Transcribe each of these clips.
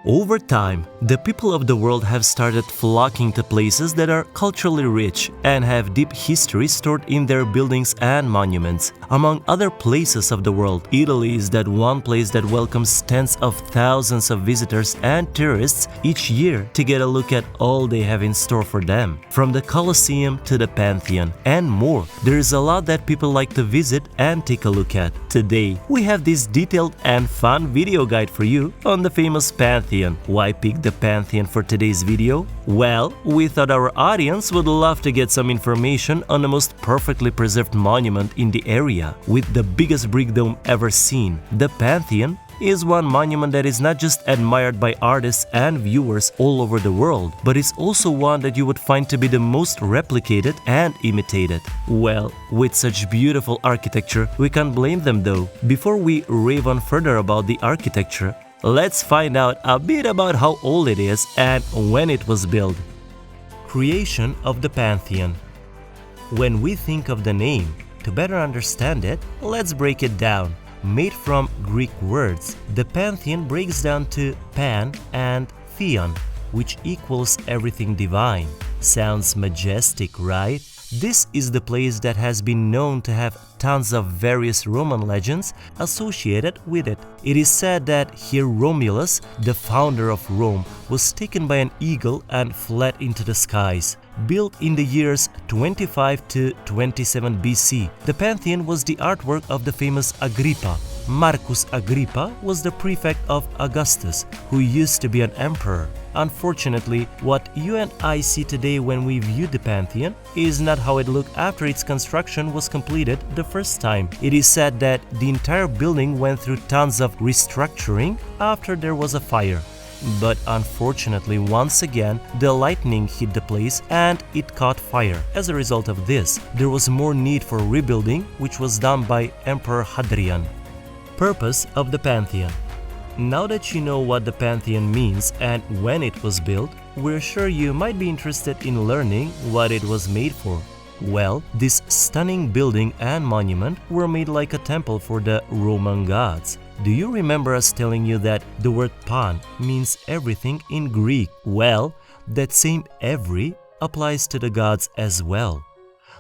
Over time, the people of the world have started flocking to places that are culturally rich and have deep history stored in their buildings and monuments. Among other places of the world, Italy is that one place that welcomes tens of thousands of visitors and tourists each year to get a look at all they have in store for them. From the Colosseum to the Pantheon and more, there is a lot that people like to visit and take a look at. Today, we have this detailed and fun video guide for you on the famous Pantheon. Why pick the Pantheon for today's video? Well, we thought our audience would love to get some information on the most perfectly preserved monument in the area. With the biggest brick dome ever seen, the Pantheon is one monument that is not just admired by artists and viewers all over the world, but is also one that you would find to be the most replicated and imitated. Well, with such beautiful architecture, we can't blame them though. Before we rave on further about the architecture, let's find out a bit about how old it is and when it was built. Creation of the Pantheon. When we think of the name, to better understand it, let's break it down. Made from Greek words, the Pantheon breaks down to pan and theon, which equals everything divine. Sounds majestic, right? This is the place that has been known to have tons of various Roman legends associated with it. It is said that here Romulus, the founder of Rome, was taken by an eagle and fled into the skies. Built in the years 25 to 27 BC, the Pantheon was the artwork of the famous Agrippa. Marcus Agrippa was the prefect of Augustus, who used to be an emperor. Unfortunately, what you and I see today when we view the Pantheon is not how it looked after its construction was completed the first time. It is said that the entire building went through tons of restructuring after there was a fire. But unfortunately, once again, the lightning hit the place and it caught fire. As a result of this, there was more need for rebuilding, which was done by Emperor Hadrian. Purpose of the Pantheon. Now that you know what the Pantheon means and when it was built, we're sure you might be interested in learning what it was made for. Well, this stunning building and monument were made like a temple for the Roman gods. Do you remember us telling you that the word pan means everything in Greek? Well, that same every applies to the gods as well.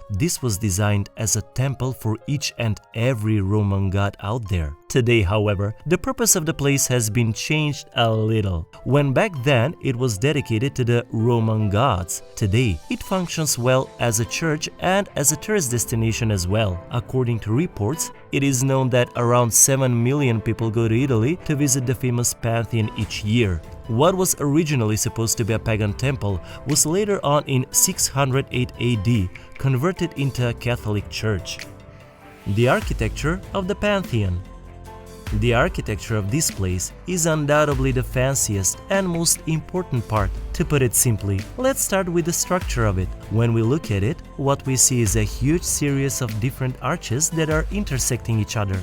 This was designed as a temple for each and every Roman god out there. Today, however, the purpose of the place has been changed a little. When back then it was dedicated to the Roman gods, today it functions well as a church and as a tourist destination as well. According to reports, it is known that around 7 million people go to Italy to visit the famous Pantheon each year. What was originally supposed to be a pagan temple was later on in 608 AD converted into a Catholic church. The architecture of the Pantheon. The architecture of this place is undoubtedly the fanciest and most important part. To put it simply, let's start with the structure of it. When we look at it, what we see is a huge series of different arches that are intersecting each other.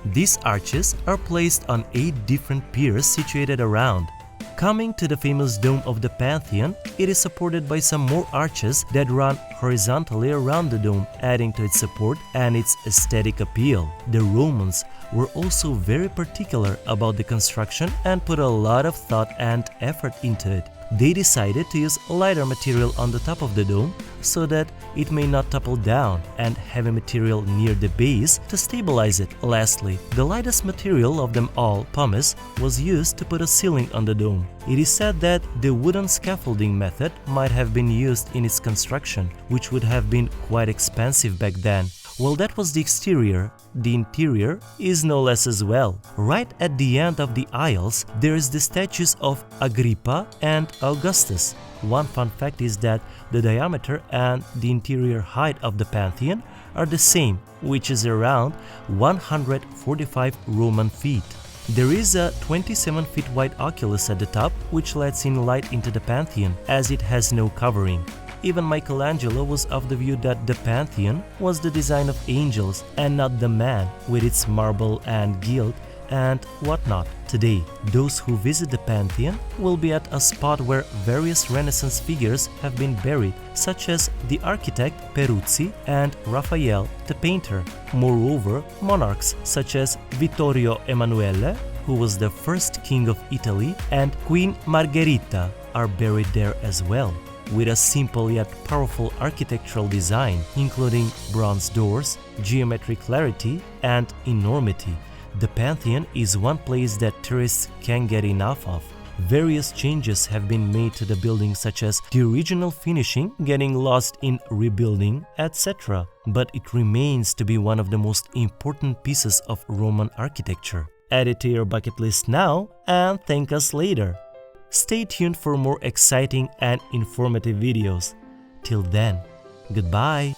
These arches are placed on 8 different piers situated around. Coming to the famous dome of the Pantheon, it is supported by some more arches that run horizontally around the dome, adding to its support and its aesthetic appeal. The Romans were also very particular about the construction and put a lot of thought and effort into it. They decided to use lighter material on the top of the dome so that it may not topple down, and heavy material near the base to stabilize it. Lastly, the lightest material of them all, pumice, was used to put a ceiling on the dome. It is said that the wooden scaffolding method might have been used in its construction, which would have been quite expensive back then. Well, that was the exterior. The interior is no less as well. Right at the end of the aisles, there is the statues of Agrippa and Augustus. One fun fact is that the diameter and the interior height of the Pantheon are the same, which is around 145 Roman feet. There is a 27 feet wide oculus at the top, which lets in light into the Pantheon, as it has no covering. Even Michelangelo was of the view that the Pantheon was the design of angels and not the man with its marble and gilt and whatnot. Today, those who visit the Pantheon will be at a spot where various Renaissance figures have been buried, such as the architect Peruzzi and Raphael, the painter. Moreover, monarchs such as Vittorio Emanuele, who was the first king of Italy, and Queen Margherita are buried there as well, with a simple yet powerful architectural design, including bronze doors, geometric clarity, and enormity. The Pantheon is one place that tourists can't get enough of. Various changes have been made to the building, such as the original finishing getting lost in rebuilding, etc. But it remains to be one of the most important pieces of Roman architecture. Add it to your bucket list now and thank us later. Stay tuned for more exciting and informative videos. Till then, goodbye.